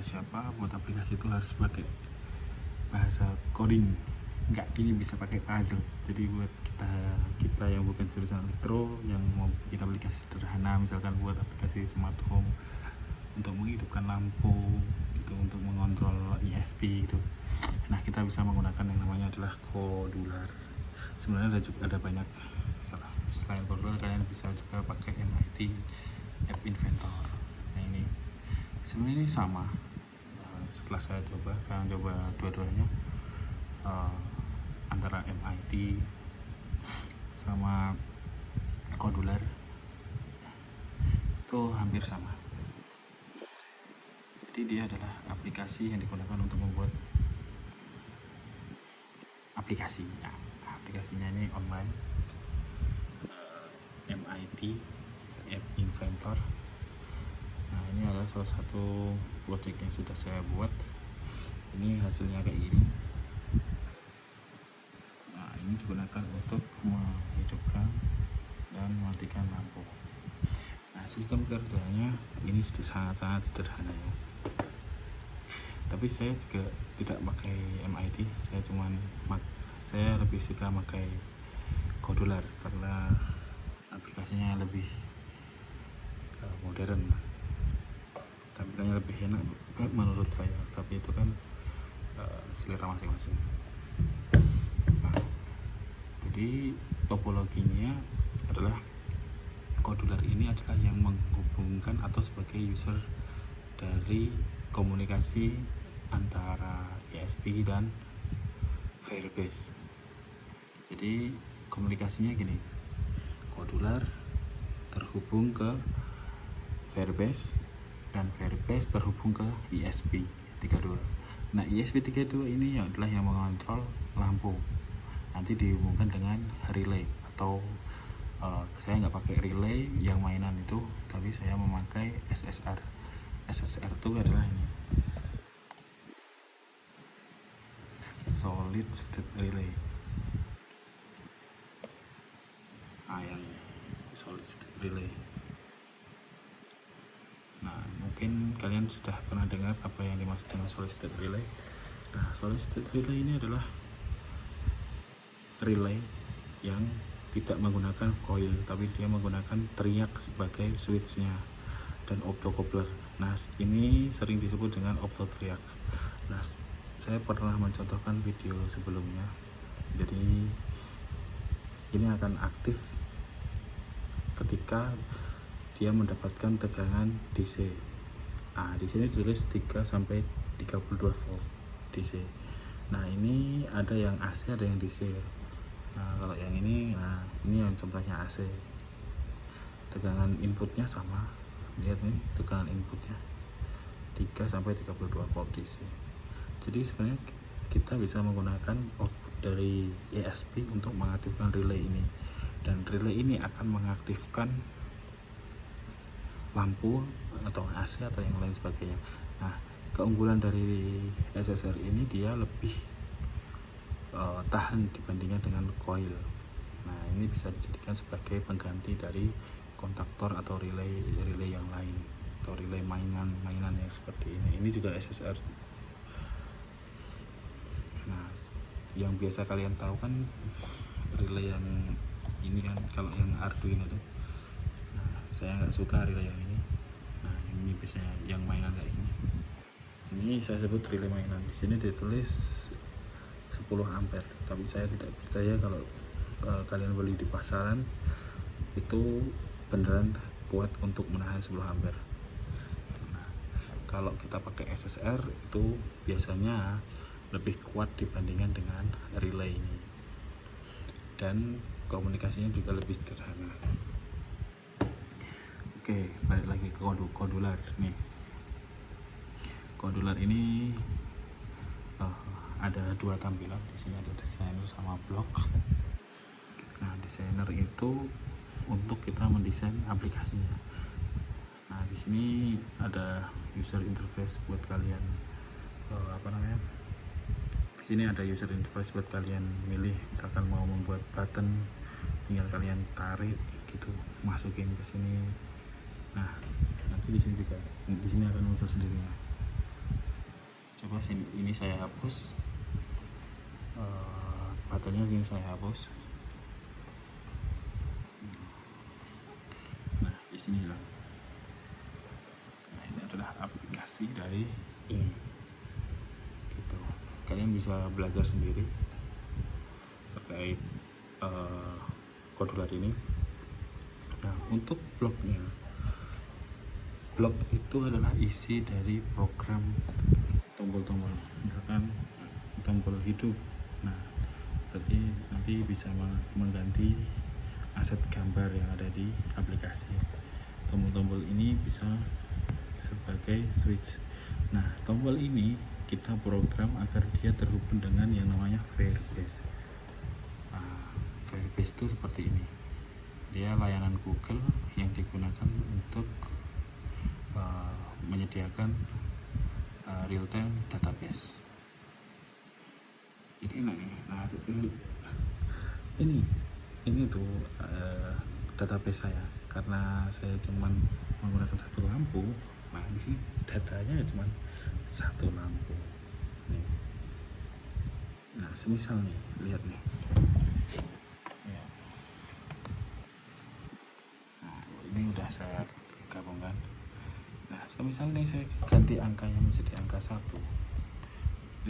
siapa buat aplikasi itu harus pakai bahasa coding, nggak gini bisa pakai puzzle. Jadi buat kita yang bukan jurusan elektro yang mau bikin aplikasi sederhana, misalkan buat aplikasi smart home untuk menghidupkan lampu gitu, untuk mengontrol ESP gitu, nah kita bisa menggunakan yang namanya adalah Codular. Sebenarnya ada banyak, selain Codular kalian bisa juga pakai MIT App Inventor. Nah ini sebenarnya ini sama. Setelah saya coba dua-duanya, antara MIT sama Codular itu hampir sama. Jadi dia adalah aplikasi yang digunakan untuk membuat aplikasi. Nah, aplikasinya ini online, MIT App Inventor. Nah ini adalah salah satu project yang sudah saya buat. Ini hasilnya kayak gini. Nah ini digunakan untuk menghidupkan dan mematikan lampu. Nah sistem kerjanya ini sangat-sangat sederhana ya. Tapi saya juga tidak pakai MIT, saya lebih suka pakai Codular karena aplikasinya lebih modern, tampilannya lebih enak menurut saya. Tapi itu kan selera masing-masing. Nah, jadi topologinya adalah Codular ini adalah yang menghubungkan atau sebagai user dari komunikasi antara ESP dan Firebase. Jadi komunikasinya gini, Codular terhubung ke Firebase dan Firebase terhubung ke ESP32. Nah ESP32 ini adalah yang mengontrol lampu, nanti dihubungkan dengan relay atau saya nggak pakai relay yang mainan itu, tapi saya memakai SSR. SSR itu adalah ini, Solid State Relay. Yang ini Solid State Relay. Nah mungkin kalian sudah pernah dengar apa yang dimaksud dengan Solid State Relay. Nah Solid State Relay ini adalah relay yang tidak menggunakan coil, tapi dia menggunakan teriak sebagai switchnya dan optocoupler. Nah ini sering disebut dengan optotriak. Nah saya pernah mencontohkan video sebelumnya. Jadi ini akan aktif ketika dia mendapatkan tegangan DC. Nah di sini ditulis 3 sampai 32 volt DC. Nah ini ada yang AC, ada yang DC. Nah kalau yang ini, nah ini yang contohnya AC. Tegangan inputnya sama, lihat nih tegangan inputnya 3 sampai 32 volt DC. Jadi sebenarnya kita bisa menggunakan output dari ESP untuk mengaktifkan relay ini, dan relay ini akan mengaktifkan lampu atau AC atau yang lain sebagainya. Nah keunggulan dari SSR ini dia lebih tahan dibandingkan dengan coil. Nah ini bisa dijadikan sebagai pengganti dari kontaktor atau relay yang lain, atau relay mainan yang seperti ini. Ini juga SSR. Nah yang biasa kalian tahu kan relay yang ini kan, kalau yang Arduino itu. Nah saya nggak suka relay yang ini. Nah ini biasanya yang mainan kayak ini. Ini saya sebut relay mainan. Di sini ditulis 10 ampere, tapi saya tidak percaya kalau kalian beli di pasaran itu beneran kuat untuk menahan 10 ampere. Nah, kalau kita pakai SSR itu biasanya lebih kuat dibandingkan dengan relay ini, dan komunikasinya juga lebih sederhana. Oke, balik lagi ke Codular nih. Codular ini ada dua tampilan. Di sini ada desainer sama blok. Nah desainer itu untuk kita mendesain aplikasinya. Nah di sini ada user interface buat kalian di sini ada user interface buat kalian milih, misalkan mau membuat button tinggal kalian tarik gitu, masukin ke sini. Nah nanti di sini juga, di sini akan muncul sendirinya. coba ini saya hapus, buttonnya ini saya hapus. Nah di sini hilang. Nah ini adalah aplikasi dari ini gitu. Kalian bisa belajar sendiri terkait Kodular ini. Nah untuk blognya, blog itu adalah isi dari program tombol-tombol, misalkan tombol hidup. Nah berarti nanti bisa mengganti aset gambar yang ada di aplikasi. Tombol-tombol ini bisa sebagai switch. Nah tombol ini kita program agar dia terhubung dengan yang namanya Firebase. Firebase itu seperti ini, dia layanan Google yang digunakan untuk menyediakan real time database. Jadi ini tuh database saya, karena saya cuman menggunakan satu lampu. Nah di sini datanya cuman satu lampu nih. Nah semisal nih, lihat nih ya. Nah ini udah saya gabungkan. Nah semisal nih saya ganti angkanya menjadi angka 1,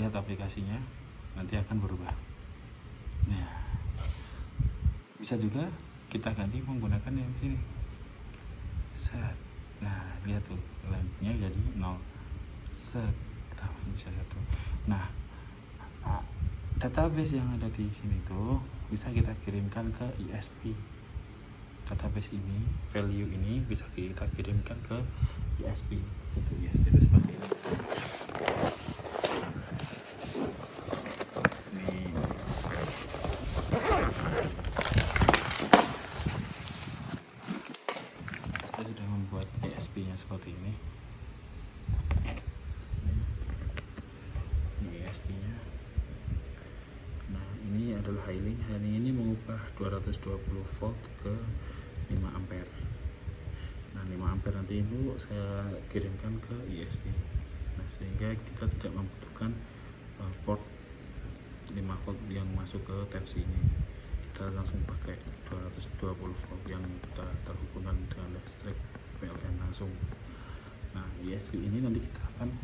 lihat aplikasinya nanti akan berubah. Nah bisa juga kita ganti menggunakan yang sini set. Nah lihat tuh lampnya jadi 0 set. Nah database yang ada di sini tuh bisa kita kirimkan ke ISP. Database ini, value ini bisa kita kirimkan ke ISP. Itu ISP itu seperti ini. Saya sudah membuat ISP-nya seperti ini. Ini ISP-nya. Nah ini adalah Highline. Highline ini mengubah 220 volt ke 5 ampere. Nah 5 ampere nanti itu saya kirimkan ke ISP. Nah sehingga kita tidak membutuhkan port 5 volt yang masuk ke type C ini. Kita langsung pakai 220 volt yang kita terhubungkan dengan listrik PLN langsung. Nah ISP ini nanti kita akan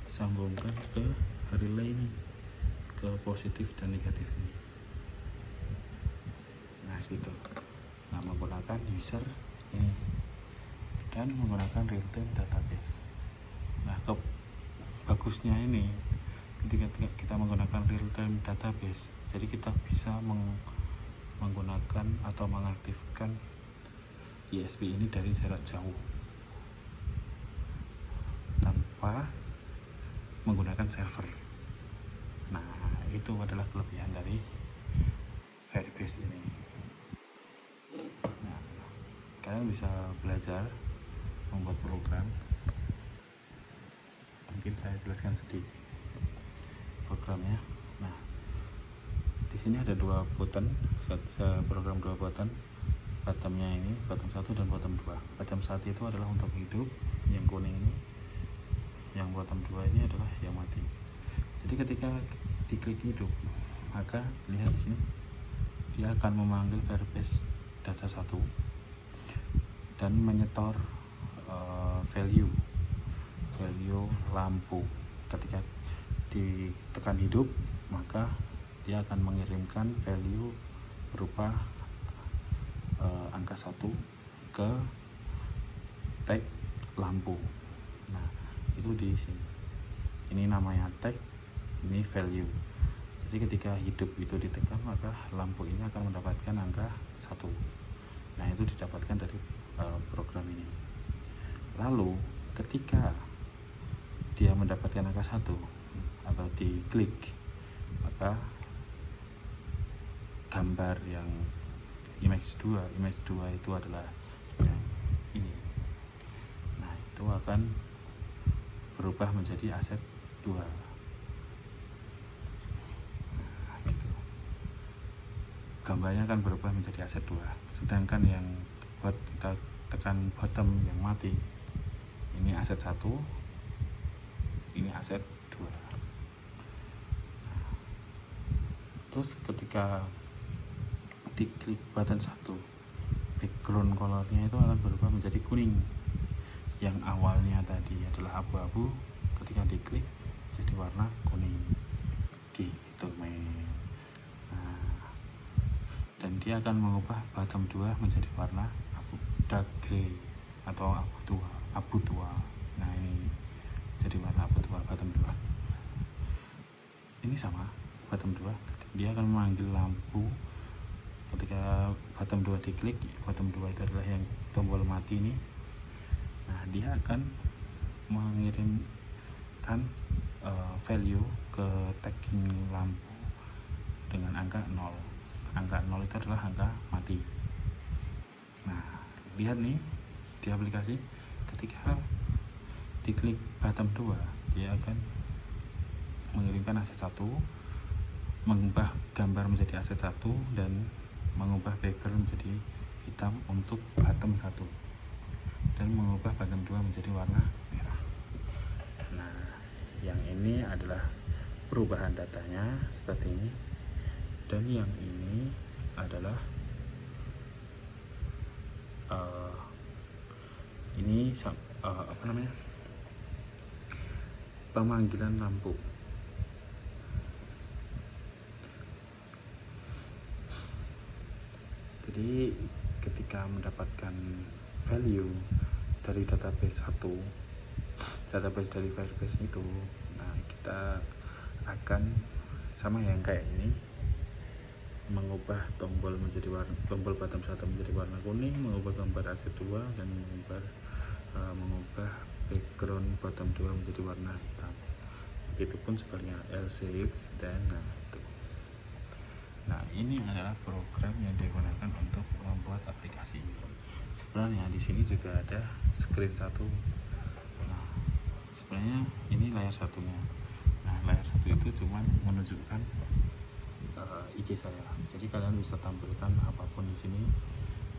sambungkan ke relay ini, ke positif dan negatif ini. Nah gitu. Nah menggunakan user ini dan menggunakan real time database. Nah bagusnya ini ketika kita menggunakan real time database, jadi kita bisa menggunakan atau mengaktifkan ISP ini dari jarak jauh tanpa menggunakan server. Nah itu adalah kelebihan dari Firebase ini. Nah, kalian bisa belajar membuat program. Mungkin saya jelaskan sedikit programnya. Nah di sini ada 2 button. Saya program 2 button. Bottomnya ini bottom 1 dan bottom 2. Bottom 1 itu adalah untuk hidup, yang kuning ini. Yang bottom 2 ini adalah yang mati. Jadi ketika diklik hidup, maka lihat di sini dia akan memanggil Firebase data 1 dan menyetor value lampu. Ketika ditekan hidup, maka dia akan mengirimkan value berupa angka 1 ke tag lampu. Nah itu di sini, ini namanya tag, ini value. Jadi ketika hidup itu ditekan, maka lampu ini akan mendapatkan angka 1. Nah itu didapatkan dari program ini. Lalu ketika dia mendapatkan angka 1 atau diklik, maka gambar yang image 2 itu adalah yang ini. Nah itu akan berubah menjadi aset 2. Nah, gitu. Gambarnya akan berubah menjadi aset 2. Sedangkan yang buat kita tekan bottom yang mati, ini aset 1, ini ini aset 2. Terus ketika diklik button 1, background colornya itu akan berubah menjadi kuning. Yang awalnya tadi adalah abu-abu, ketika diklik jadi warna kuning gitu men. Dan dia akan mengubah bottom 2 menjadi warna abu dark grey atau abu tua. Nah ini jadi warna abu tua bottom 2. Ini sama bottom 2, dia akan memanggil lampu. Ketika bottom 2 diklik, bottom 2 itu adalah yang tombol mati ini. Nah dia akan mengirimkan value ke tagging lampu dengan angka 0. Angka 0 itu adalah angka mati. Nah lihat nih di aplikasi, ketika diklik bottom 2 dia akan mengirimkan aset 1, mengubah gambar menjadi aset 1, dan mengubah background menjadi hitam untuk bottom 1, dan mengubah bottom 2 menjadi warna merah. Nah yang ini adalah perubahan datanya seperti ini, dan yang ini adalah pemanggilan lampu. Jadi ketika mendapatkan value dari database dari Firebase itu, nah kita akan sama yang kayak ini, mengubah tombol bottom 1 menjadi warna kuning, mengubah gambar aset 2, dan mengubah background bottom 2 menjadi warna hitam. Begitupun sebaliknya else if dan nah ini adalah program yang digunakan untuk membuat aplikasi ini. Sebenarnya di sini juga ada screen 1. Nah sebenarnya ini layar satunya. Nah layar 1 itu cuma menunjukkan IG saya. Jadi kalian bisa tampilkan apapun di sini.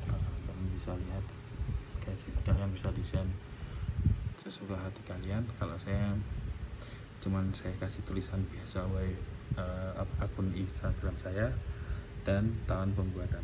Kalian bisa lihat, kalian bisa desain sesuka hati kalian. Kalau saya kasih tulisan biasa akun Instagram saya dan tahun pembuatan.